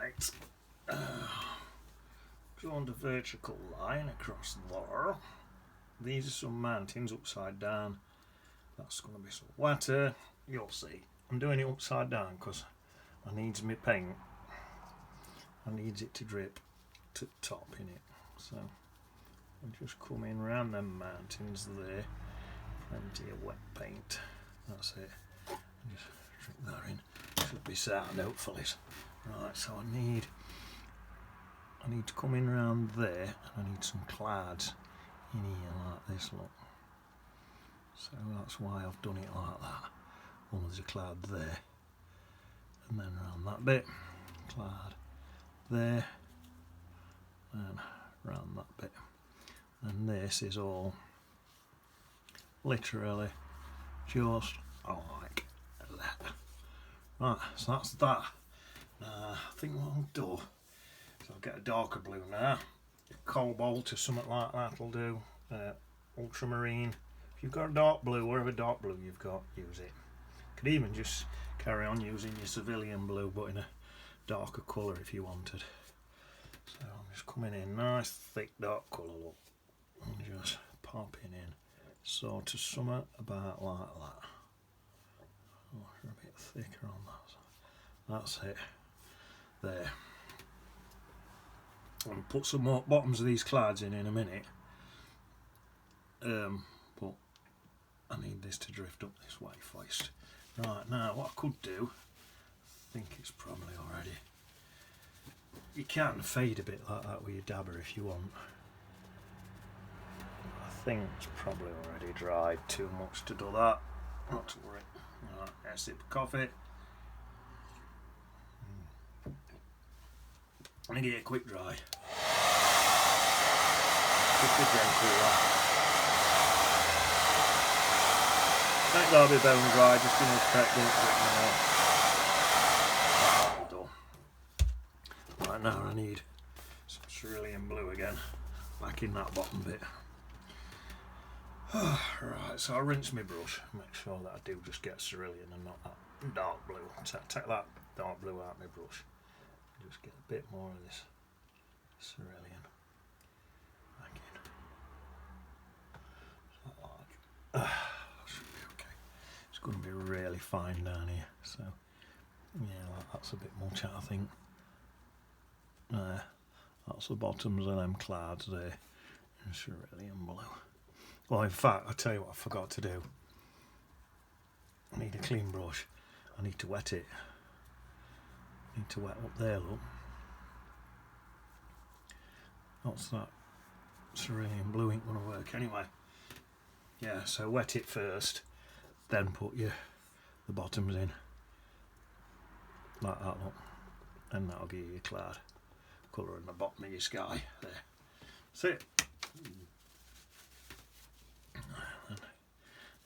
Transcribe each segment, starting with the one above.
Right. Drawn a vertical line across there. These are some mountains upside down. That's going to be some water. You'll see. I'm doing it upside down because I needs my paint. I needs it to drip to the top in it. So I'm just coming round them mountains there. Plenty of wet paint. That's it. Just drip that in. Should be sound hopefully. Right, so I need to come in round there, and I need some clouds in here like this, look. So that's why I've done it like that. One there's a cloud there, and then round that bit, cloud there, and round that bit. And this is all literally just like that. Right, so that's that. I think what I'll do is I'll get a darker blue now, cobalt or something like that will do, ultramarine. If you've got a dark blue, whatever dark blue you've got, use it. Could even just carry on using your civilian blue but in a darker colour if you wanted. So I'm just coming in nice thick dark colour, look, and just popping in sort of something about like that. Oh, a bit thicker on that. That's it. There. I'll put some more bottoms of these clouds in a minute. But I need this to drift up this way first. Right, now what I could do, I think it's probably already, you can fade a bit like that with your dabber if you want. I think it's probably already dried too much to do that. Not to worry. Right, a sip of coffee. I'm going to get a quick dry. Just a gentle one. Don't go a bit bone dry, just enough to take it done. Right, now I need some cerulean blue again, back in that bottom bit. Right, so I'll rinse my brush, make sure that I do just get cerulean and not that dark blue. Take that dark blue out of my brush. Just get a bit more of this cerulean back in. Should be okay. It's going to be really fine down here, so yeah, that's a bit much, I think. That's the bottoms of them clouds there in cerulean blue. Well, in fact, I'll tell you what I forgot to do. I need a clean brush. I need to wet it. Need to wet up there, look. What's that? Cerulean blue ain't gonna work anyway. Yeah, so wet it first, then put the bottoms in. Like that, look. And that'll give you your cloud colour in the bottom of your sky. There. That's it.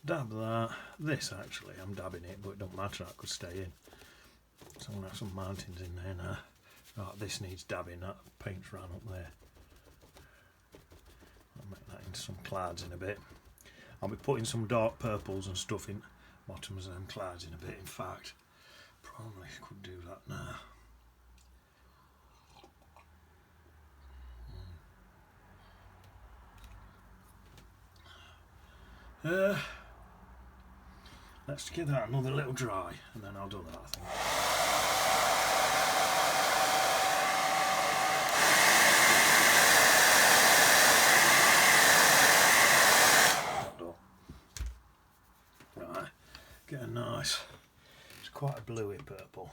Dab that. This actually, I'm dabbing it, but it don't matter, that could stay in. So I'm going to have some mountains in there now. Right, this needs dabbing, that paint's ran up there. I'll make that into some clouds in a bit. I'll be putting some dark purples and stuff in bottoms of them clouds in a bit. In fact, probably could do that now. Let's give that another little dry and then I'll do that, I think. Right, get a nice, it's quite a bluey purple.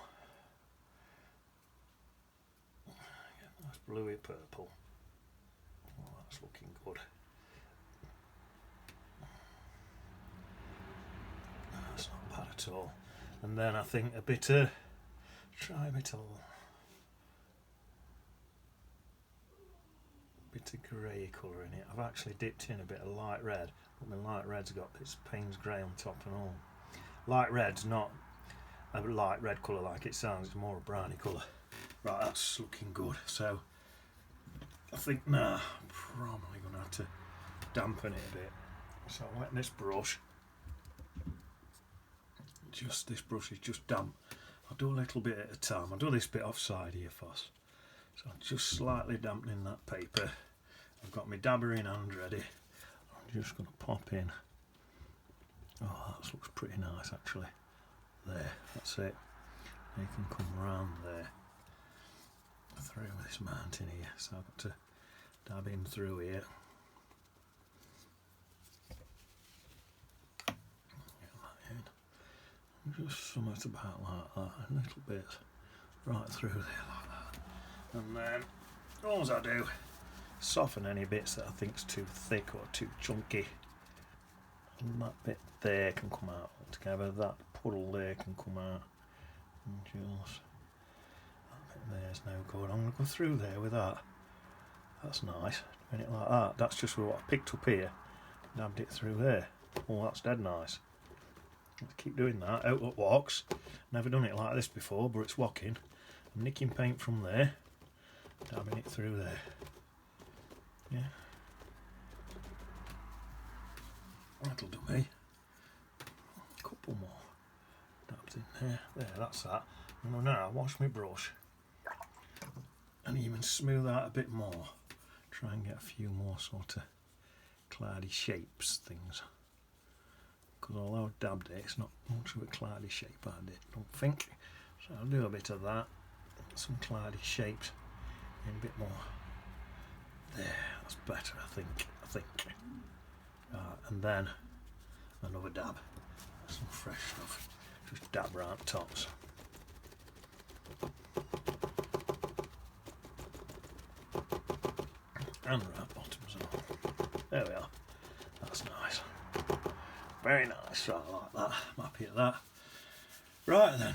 Get a nice bluey purple. Oh, that's looking good. That's not bad at all. And then I think try a bit of grey colour in it. I've actually dipped in a bit of light red, but my light red's got this Payne's grey on top and all. Light red's not a light red colour like it sounds, it's more a browny colour. Right, that's looking good. So I think now I'm probably going to have to dampen it a bit. So I'm letting this brush, this brush is just damp. I'll do a little bit at a time. I'll do this bit offside here first. So I'm just slightly dampening that paper. I've got my dabber in hand ready. I'm just going to pop in. Oh, that looks pretty nice actually. There, that's it. You can come round there through this mountain here. So I've got to dab in through here. Get that in. Just something about like that, a little bit right through there like that. And then all I do, soften any bits that I think's too thick or too chunky. And that bit there can come out altogether, that puddle there can come out. And just, that bit there's no good. I'm going to go through there with that. That's nice, doing it like that. That's just what I picked up here, dabbed it through there. Oh, that's dead nice. Let's keep doing that, out at walks. Never done it like this before, but it's walking. I'm nicking paint from there, dabbing it through there. Yeah. That'll do me. A couple more dabs in there. There, that's that. I'm going to now wash my brush and even smooth out a bit more. Try and get a few more sort of cloudy shapes things. Because although I dabbed it, it's not much of a cloudy shape I don't think. So I'll do a bit of that. Some cloudy shapes and a bit more. There, that's better I think. And then another dab. Some fresh stuff. Just dab round tops. And round bottoms. There we are. That's nice. Very nice. Right, I like that. I'm happy at that. Right then.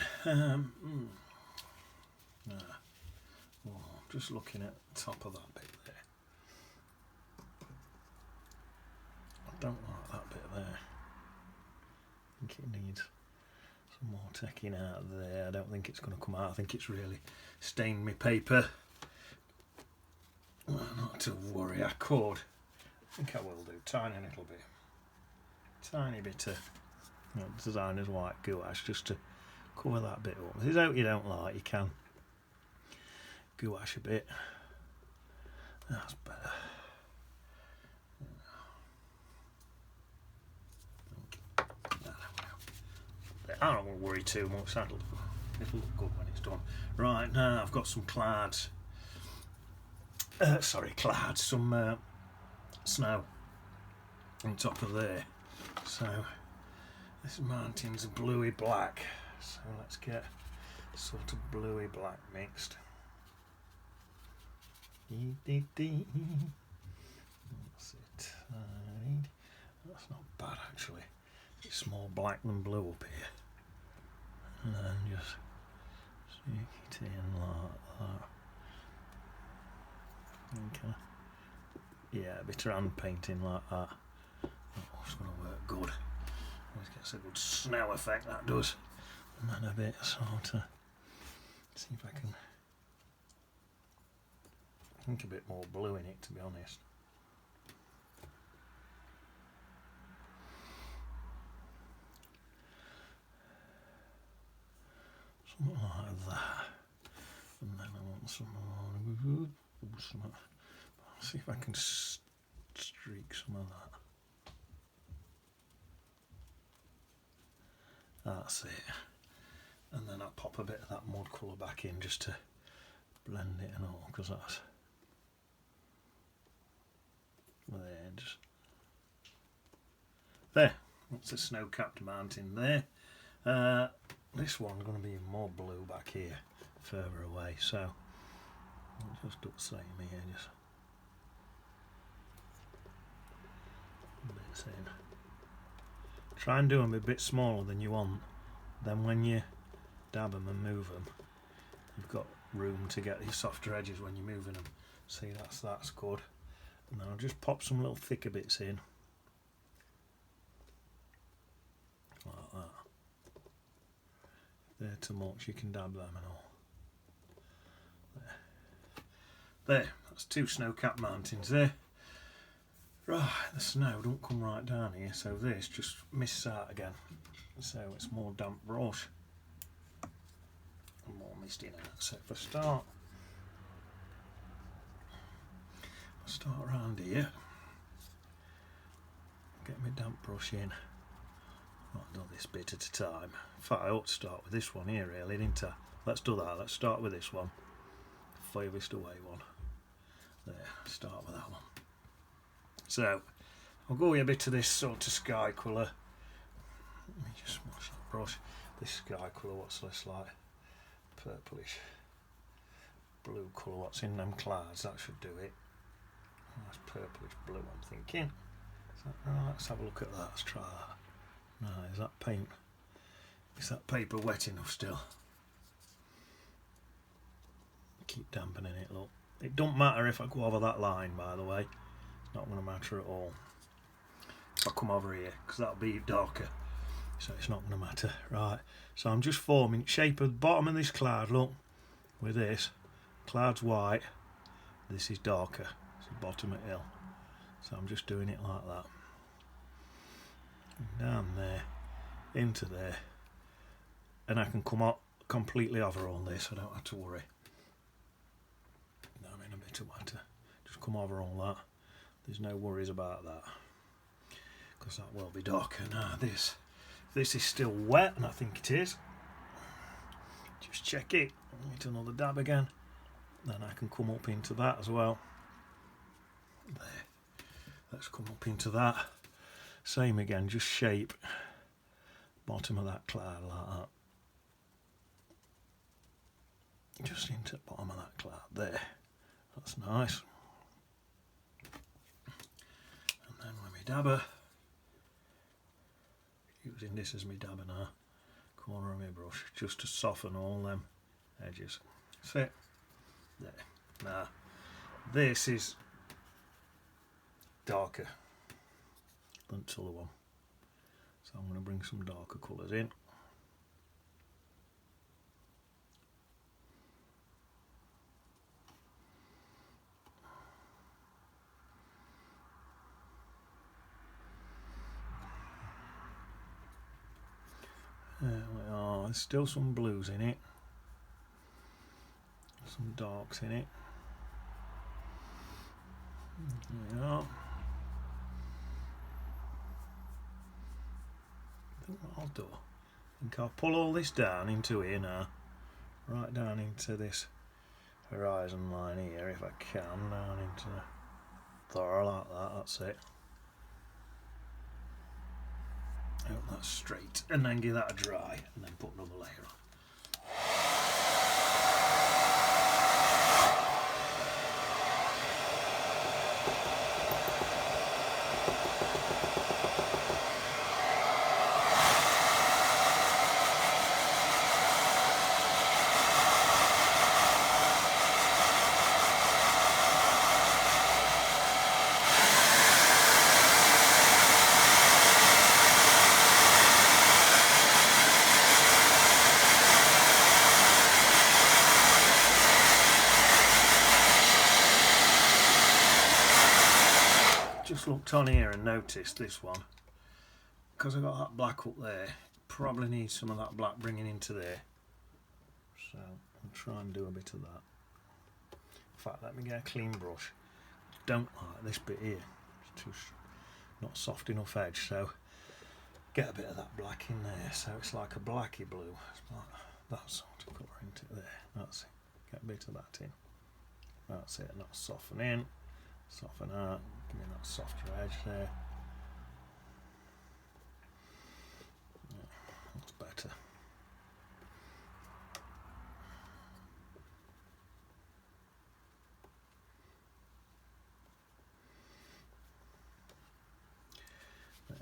Just looking at the top of that bit there. I don't like that bit there. I think it needs some more taking out there. I don't think it's going to come out. I think it's really stained my paper. Well, not to worry, I could. I think I will do. Tiny little bit. Tiny bit of designer's white gouache just to cover that bit up. If there's out you don't like, you can gouache a bit. That's better. I don't want to worry too much. It'll look good when it's done. Right, now I've got some clads. Some snow on top of there. So this mountain's bluey black. So let's get sort of bluey black mixed. That's it. That's not bad actually. It's more black than blue up here. And then just sneak it in like that. Okay. Yeah, a bit of hand painting like that. That's going to work good. Always gets a good snow effect, that does. And then a bit sort of, see if I can think a bit more blue in it, to be honest. Something like that. And then I want some more. See if I can streak some of that. That's it. And then I'll pop a bit of that mud colour back in just to blend it and all, because that's there. Just there. That's the snow-capped mountain there. This one's going to be more blue back here, further away. So I'll just do the same here. Just bits in. Try and do them a bit smaller than you want. Then when you dab them and move them, you've got room to get these softer edges when you're moving them. See, that's good. And then I'll just pop some little thicker bits in. Like that. If they're too much, you can dab them and all. There, that's two snow-capped mountains there. Right, the snow don't come right down here, so this just misses out again. So it's more damp brush. mist in and that. So if I start around here, get my damp brush in. I'll do this bit at a time. In fact, I ought to start with this one here, really, didn't I? Let's do that. Let's start with this one. Furthest away one. There, start with that one. So, I'll go with a bit of this sort of sky colour. Let me just wash that brush. This sky colour, what's this like? Purplish. Blue colour, what's in them clouds? That should do it. Nice purplish blue, I'm thinking. So, let's have a look at that. Let's try that. No, is that paint? Is that paper wet enough still? Keep dampening it, look. It don't matter if I go over that line, by the way. It's not going to matter at all. If I come over here, because that'll be darker. So it's not going to matter. Right, so I'm just forming shape of the bottom of this cloud, look. With this. Cloud's white. This is darker. It's the bottom of the hill. So I'm just doing it like that. Down there, into there, and I can come up completely over on this. I don't have to worry. I'm in a bit of water. Just come over all that. There's no worries about that, because that will be darker. Now this is still wet, and I think it is. Just check it. Get another dab again. Then I can come up into that as well. There. Let's come up into that. Same again, just shape bottom of that cloud like that. Just into the bottom of that cloud there. That's nice. And then with my dabber, using this as my dabber now, corner of my brush, just to soften all them edges. That's it. There. Now, this is darker than the other one, so I'm going to bring some darker colours in. There we are. There's still some blues in it, some darks in it. There we are. I think what I'll do, I think I'll pull all this down into here now, right down into this horizon line here if I can, down into there like that, that's it. I hope that's straight, and then give that a dry, and then put another layer on. Just looked on here and noticed this one, because I got that black up there, probably need some of that black bringing into there, so I'll try and do a bit of that. In fact, let me get a clean brush. Don't like this bit here, it's too not soft enough edge, so get a bit of that black in there, so it's like a blacky blue. It's like that sort of colour into there. That's it. Get a bit of that in. That's it, and that'll soften in, soften out. Give me that softer edge there. Yeah, that's better. There.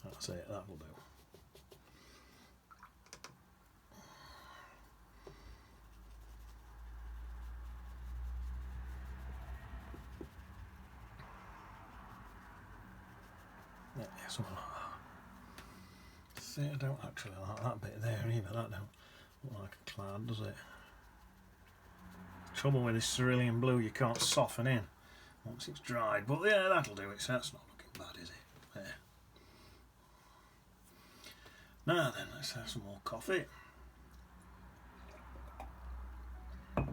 That's it, that will do. something like that. See, I don't actually like that bit there either. That don't look like a cloud, does it? The trouble with this cerulean blue, you can't soften in once it's dried. But yeah, that'll do it. So that's not looking bad, is it? There. Now then, let's have some more coffee. I'm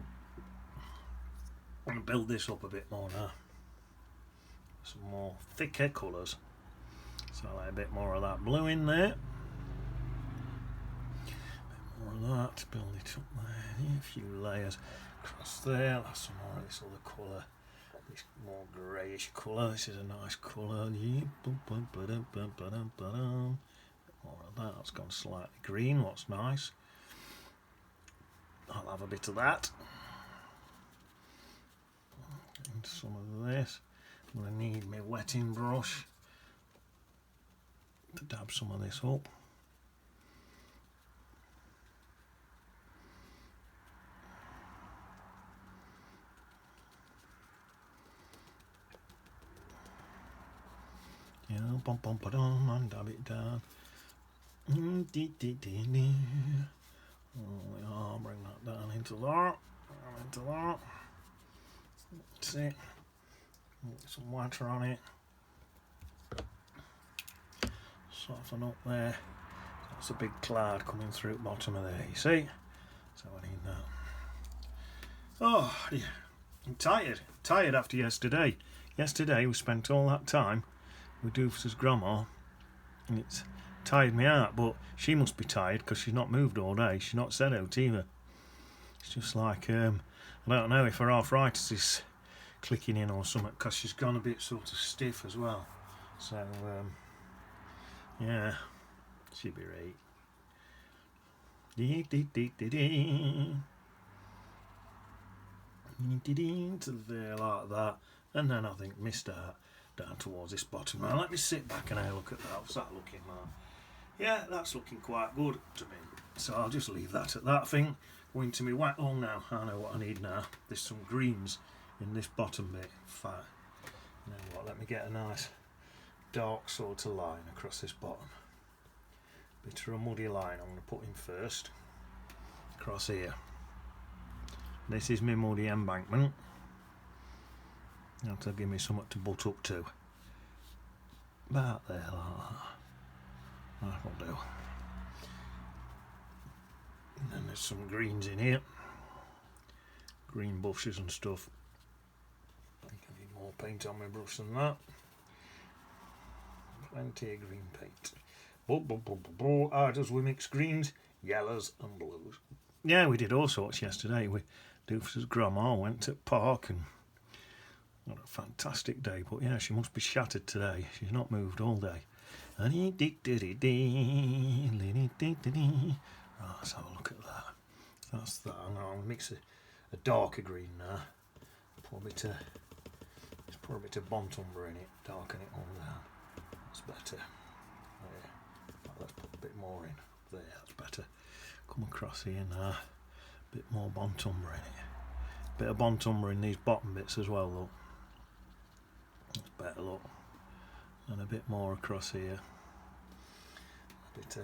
going to build this up a bit more now. Some more thicker colours. So I'll add a bit more of that blue in there. A bit more of that, build it up there. A few layers across there. That's some more of this other colour. This more greyish colour. This is a nice colour. More of that. It's gone slightly green. What's nice. I'll have a bit of that. And some of this. I'm going to need my wetting brush to dab some of this up. Yeah, bum bum ba dum and dab it down. Oh yeah, bring that down into that. Into that. That's it. Get some water on it. Soften up there. That's a big cloud coming through the bottom of there, you see? So I need that. Oh, yeah. I'm tired. Tired after yesterday. Yesterday we spent all that time with Doofus's grandma and it's tired me out, but she must be tired because she's not moved all day. She's not said out either. It's just like, I don't know if her arthritis is clicking in or something because she's gone a bit sort of stiff as well. So, yeah, she'll be right. To there like that, and then I think mist out down towards this bottom. Now let me sit back and have a look at that. How's that looking, man? Yeah, that's looking quite good to me. So I'll just leave that at that thing. Going to me wet. Oh, now I know what I need now. There's some greens in this bottom bit. Fine. You know what? Let me get a nice dark sort of line across this bottom. Bit of a muddy line I'm going to put in first. Across here. This is my muddy embankment. That'll give me something to butt up to. About there, like that. That'll do. And then there's some greens in here. Green bushes and stuff. I think I need more paint on my brush than that. Plenty of green paint. How does we mix greens, yellows and blues? Yeah, we did all sorts yesterday. We Doofus's grandma went to the park and had a fantastic day. But yeah, she must be shattered today. She's not moved all day. Right, let's have a look at that. That's that. I'll mix a darker green now. Put a bit of burnt umber in it, darken it all down. That's better. There. Let's put a bit more in. There, that's better. Come across here now. A bit more burnt umber in it. Bit of burnt umber in these bottom bits as well, look. That's better, look. And a bit more across here. A bit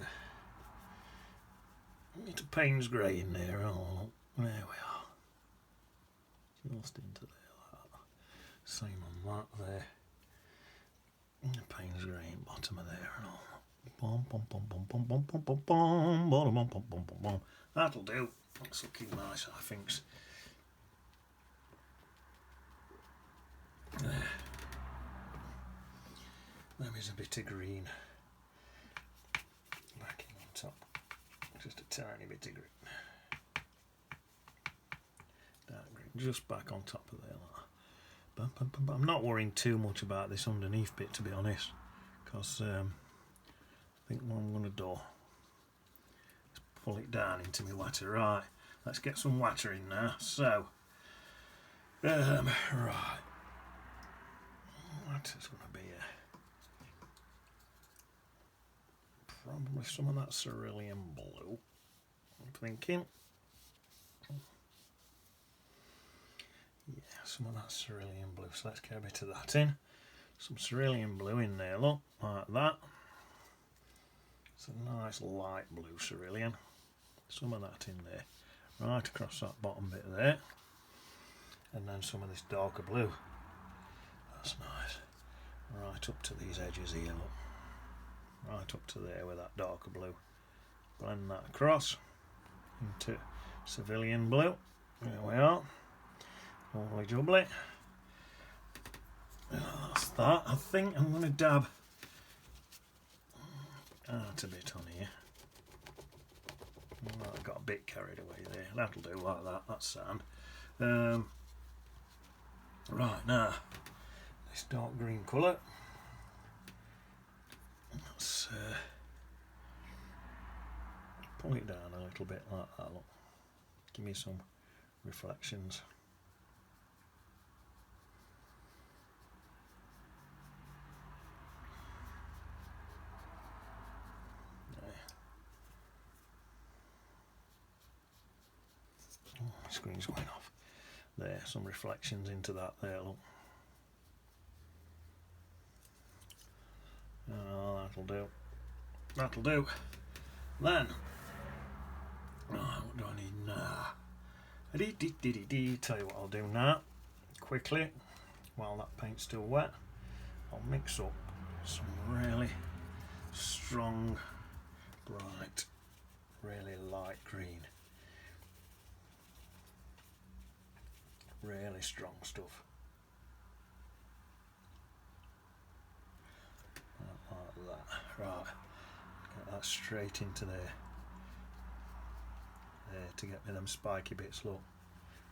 of Payne's grey in there. Oh, there we are. Just into there like that. Same on that there. And the Payne's grey in bottom of there and all. Bum, bum, bum, bum, bum, bum, bum, bum, bum, bum, bum, bum, bum, bum. That'll do. That's looking nice, I think. There. There's a bit of green. Back in on top. Just a tiny bit of green. Dark green. Just back on top of there. Like that. I'm not worrying too much about this underneath bit, to be honest. Because I think what I'm going to do is pull it down into my water. Right, let's get some water in now. So, right, water's going to be probably some of that cerulean blue, I'm thinking. Yeah, some of that cerulean blue. So let's get a bit of that in. some cerulean blue in there, look, like that. It's a nice light blue cerulean. Some of that in there, right across that bottom bit there. And then some of this darker blue. That's nice. Right up to these edges here, look. Right up to there with that darker blue. Blend that across into civilian blue. There we are. Lovely jubbly. That's that. I think I'm going to dab out a bit on here. Oh, I got a bit carried away there. That'll do like that. That's sound. Right, now this dark green colour. Let's pull it down a little bit like that. Look, give me some reflections. Oh, my screen's going off. There, some reflections into that there, look. Oh, that'll do. That'll do. Then, what do I need now? Tell you what I'll do now. Quickly, while that paint's still wet, I'll mix up some really strong, bright, really light green. Really strong stuff. Like that. Right. Get that straight into there. There to get me them spiky bits, look.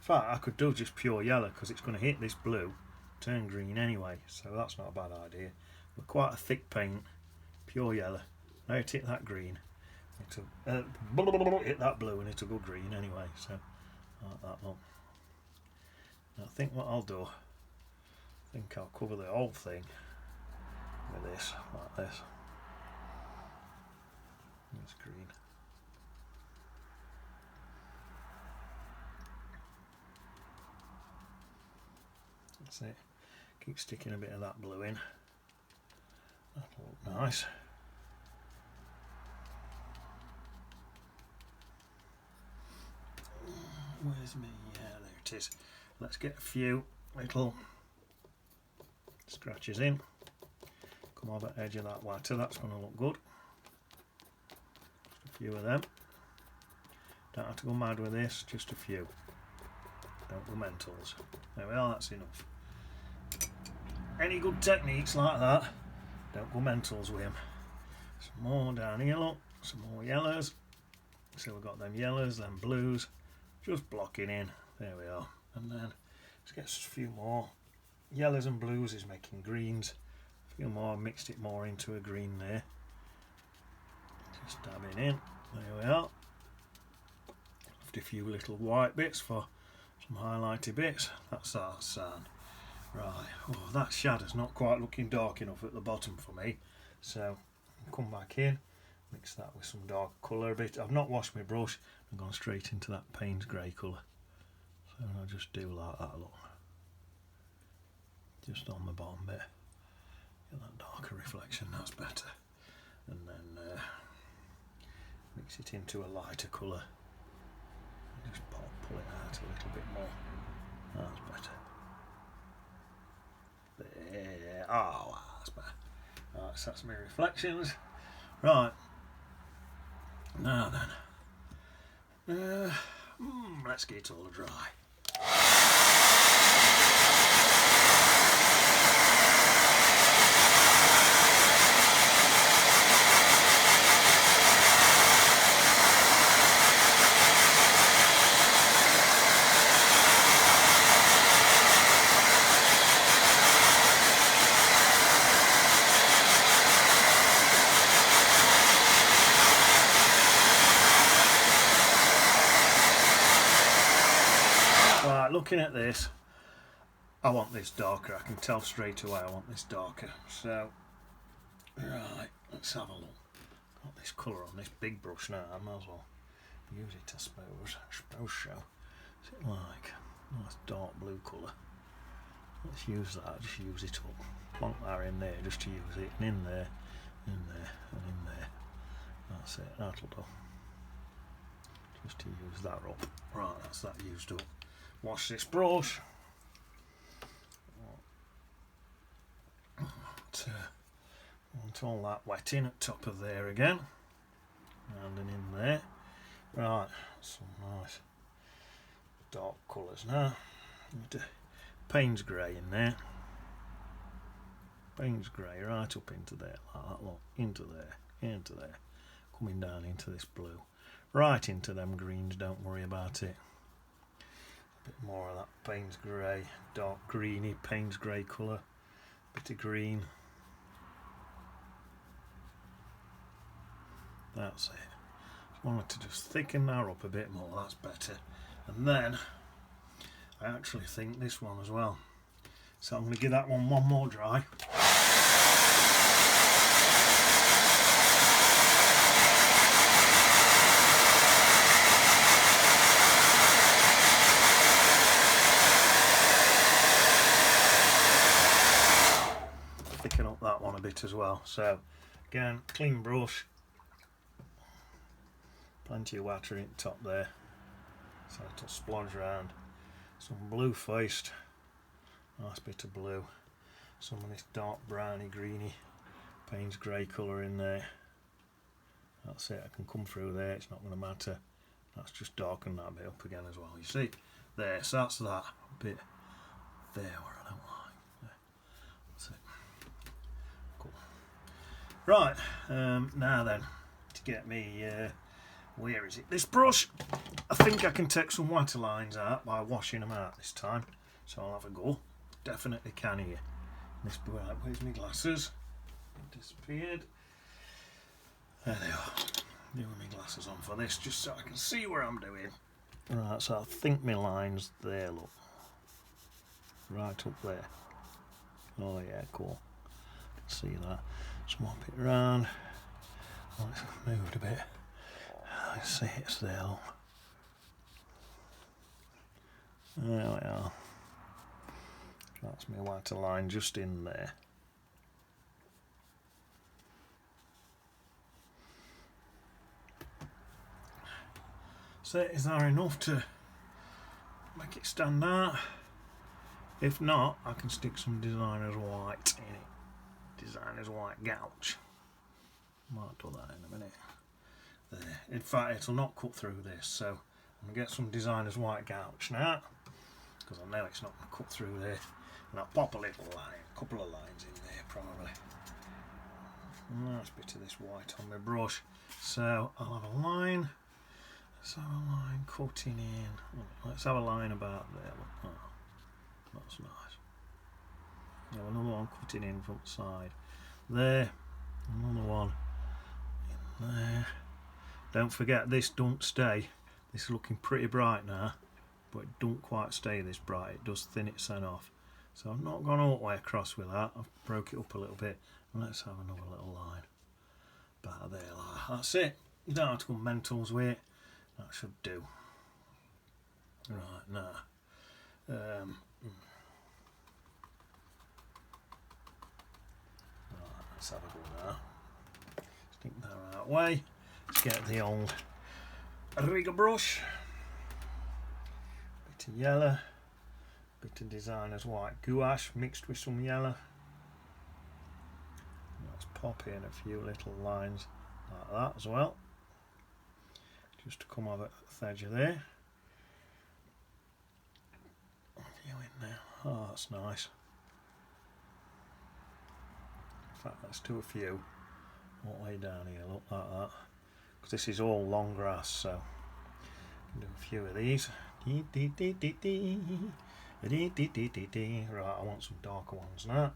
In fact, I could do just pure yellow because it's going to hit this blue, turn green anyway, so that's not a bad idea. But quite a thick paint, pure yellow. Now it hit that green, it'll hit that blue and it'll go green anyway, so like that, look. I think what I'll do, I think I'll cover the whole thing with this, like this. It's green. That's it. Keep sticking a bit of that blue in. That'll look nice. Where's me? Yeah, there it is. Let's get a few little scratches in. Come over the edge of that water, that's going to look good. Just a few of them. Don't have to go mad with this, just a few. Don't go mentals. There we are, that's enough. Any good techniques like that, don't go mentals with them. Some more down here, look. Some more yellows. So we've got them yellows, them blues. Just blocking in. There we are. And then let's get a few more yellows and blues is making greens. A few more, mixed it more into a green there. Just dabbing in. There we are. Left a few little white bits for some highlighty bits. That's our sound. Right. Oh, that shadow's not quite looking dark enough at the bottom for me. So I'll come back in, mix that with some dark colour a bit. I've not washed my brush. I've gone straight into that Payne's grey colour. So I'll just do like that, look. Just on the bottom bit. Get that darker reflection, that's better. And then mix it into a lighter colour. Just pull it out a little bit more. That's better. There. Oh, that's better. Right, so that's my reflections. Right. Now then. Let's get it all dry. Looking at this, I want this darker. I can tell straight away I want this darker. So, right, let's have a look. Got this colour on this big brush now. I might as well use it, I suppose. So, what's it like? Nice dark blue colour. Let's use that, just use it up. Plonk that in there just to use it, and in there, and in there. That's it, that'll do. Just to use that up. Right, that's that used up. Wash this brush. Want all that wet in at top of there again. And then in there. Right, some nice dark colours now. Payne's grey in there. Payne's grey right up into there, like that, look, into there, coming down into this blue, right into them greens, don't worry about it. A bit more of that Payne's grey, dark greeny Payne's grey colour, bit of green. That's it. Just wanted to just thicken that up a bit more, that's better. And then I actually think this one as well. So I'm going to give that one more dry. Thicken up that one a bit as well. So again, clean brush. Plenty of water in the top there. So it'll splodge around. Some blue faced. Nice bit of blue. Some of this dark browny greeny Payne's grey colour in there. That's it, I can come through there, it's not going to matter. That's just darken that bit up again as well. You see? There, so that's that bit there where I don't like. There. That's it. Cool. Right, now then, to get me, where is it? This brush, I think I can take some water lines out by washing them out this time. So I'll have a go. Definitely can here. This boy, where's my glasses? It disappeared. There they are. Doing my glasses on for this, just so I can see where I'm doing. Right, so I think my line's there, look. Right up there. Oh yeah, cool. Can see that. Swap it around. Oh, it's moved a bit. I see it's there, look. There we are. That's my water line just in there. So is that enough to make it stand out? If not, I can stick some designer's white in it. Designer's white gouache. Might do that in a minute. There. In fact, it'll not cut through this, so I'm going to get some designer's white gouache now, because I know it's not going to cut through there. And I'll pop a little line, a couple of lines in there probably. Nice bit of this white on my brush. So I'll have a line. Let's have a line cutting in. Let's have a line about there. Oh, that's nice. Now another one cutting in from the side. There. Another one in there. Don't forget, this don't stay. This is looking pretty bright now, but it don't quite stay this bright. It does thin itself off. So I've not gone all the way across with that. I've broke it up a little bit. And let's have another little line about there. Like that's it. You don't have to go mentals with it. That should do. Right, now. Right, let's have a go now. Stick that right way. Let's get the old rigger brush. Bit of yellow. Bit of designer's white gouache mixed with some yellow. Let's pop in a few little lines like that as well, just to come over at the edge of there. A few in there. Oh, that's nice. In fact, let's do a few all the way down here, look like that, because this is all long grass, so I can do a few of these. Right, I want some darker ones now.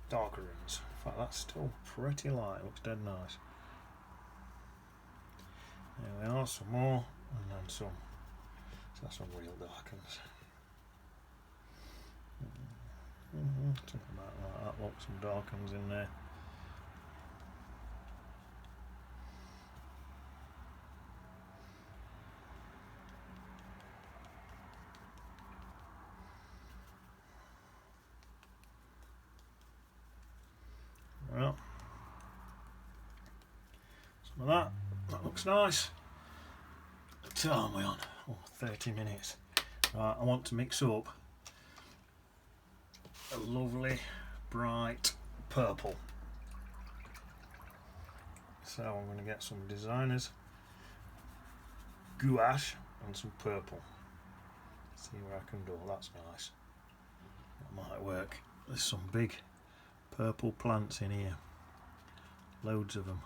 Darker ones. In fact, that's still pretty light. Looks dead nice. There we are, some more, and then some. So that's some real darkens. Something like that. Look, some darkens in there. Well, some of that. That looks nice. What time are we on? Oh, 30 minutes. Right, I want to mix up a lovely bright purple. So I'm going to get some designers gouache and some purple. See where I can do. That's nice. That might work. There's some big purple plants in here. Loads of them.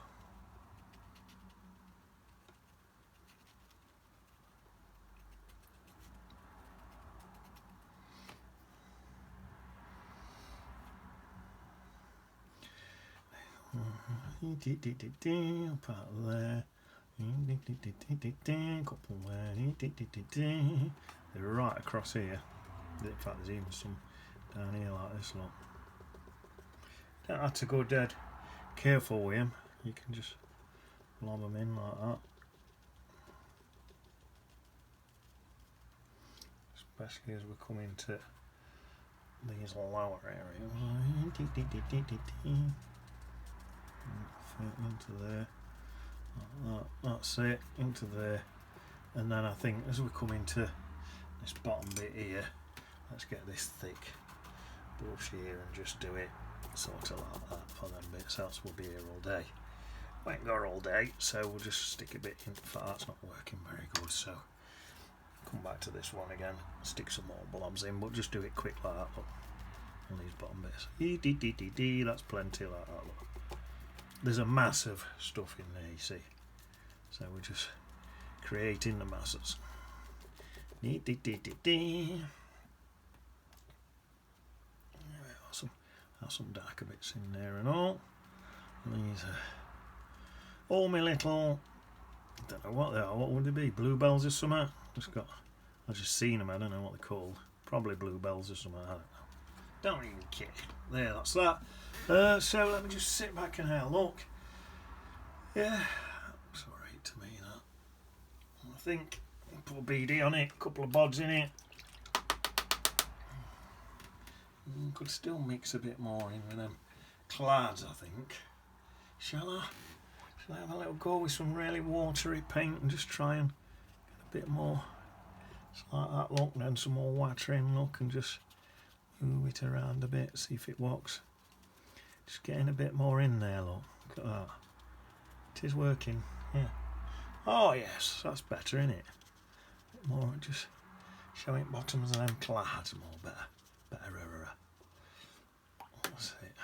Part there. Couple there. They're right across here. In fact, there's even some down here like this lot. Don't have to go dead careful with them. You can just lob them in like that. Especially as we come into these lower areas. Into there. Like that. That's it. Into there. And then I think as we come into this bottom bit here, let's get this thick brush here and just do it sort of like that for them bits, else we'll be here all day. We ain't got all day, so we'll just stick a bit in. In fact, that's not working very good, so come back to this one again, stick some more blobs in, but just do it quick like that, look, on these bottom bits. That's plenty like that, look. There's a mass of stuff in there, you see, so we're just creating the masses. Some darker bits in there and all. These are all my little, I don't know what they are, what would they be? Bluebells or something? I've just seen them, I don't know what they're called. Probably bluebells or something, I don't know. Don't even care. There, that's that. So let me just sit back and have a look. Yeah, looks alright to me, that. I think I'll put a BD on it, a couple of bods in it. Could still mix a bit more in with them clads, I think. Shall I have a little go with some really watery paint and just try and get a bit more, it's like that look, and then some more watering look, and just move it around a bit, see if it works. Just getting a bit more in there, look at that. It is working, yeah. Oh yes, that's better, isn't it? A bit more, just showing bottoms of them clads more better. That's it.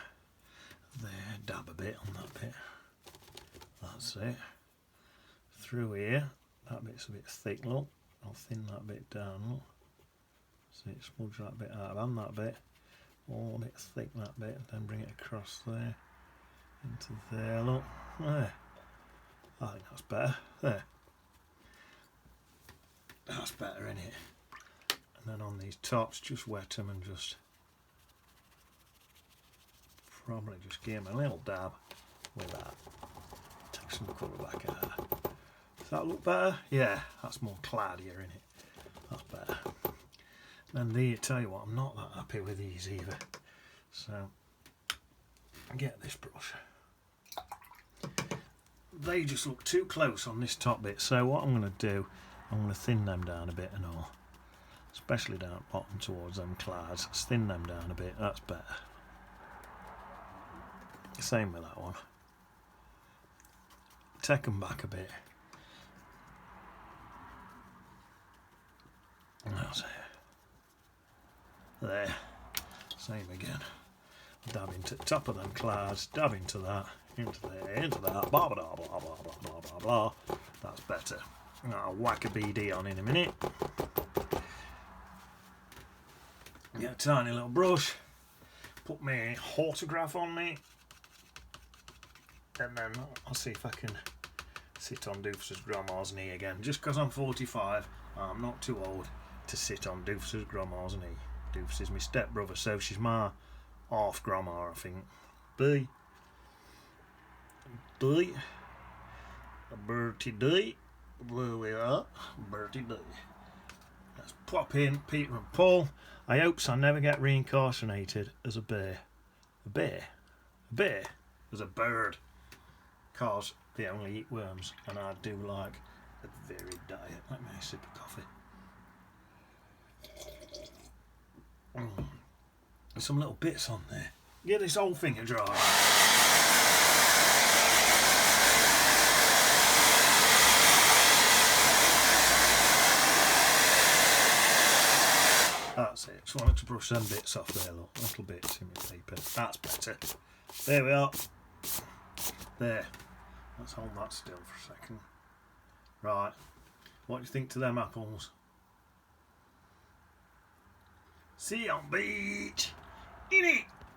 There, dab a bit on that bit. That's it. Through here, that bit's a bit thick, look. I'll thin that bit down, look. See it, smudge that bit out and that bit. All a bit thick, that bit, and then bring it across there. Into there, look. There. I think that's better. There. That's better, isn't it? And then on these tops, just wet them and just probably just give them a little dab with that. Take some colour back out. Does that look better? Yeah, that's more cloudier, isn't it? That's better. And then tell you what, I'm not that happy with these either. So get this brush. They just look too close on this top bit. So what I'm going to do, I'm going to thin them down a bit and all. Especially down at bottom towards them clads. Thin them down a bit, that's better. Same with that one. Take them back a bit. That's it. There. Same again. Dab into the top of them clads, dab into that, into there, into that, blah blah blah blah blah blah blah blah. That's better. I'll whack a BD on in a minute. Get a tiny little brush, put my autograph on me, and then I'll see if I can sit on Doofus's grandma's knee again. Just because I'm 45, I'm not too old to sit on Doofus's grandma's knee. Doofus is my stepbrother, so she's my half grandma, I think. B. A Bertie D. There we are. Bertie D. Let's pop in Peter and Paul. I hopes I never get reincarnated as a bear. A bear? A bear? as a bird, because they only eat worms, and I do like a varied diet. Let me have a sip of coffee. There's some little bits on there. Get this whole thing a dry. That's it. Just wanted to brush them bits off there, look. Little bits in my paper. That's better. There we are. There. Let's hold that still for a second. Right. What do you think to them apples? See you on beach. In it.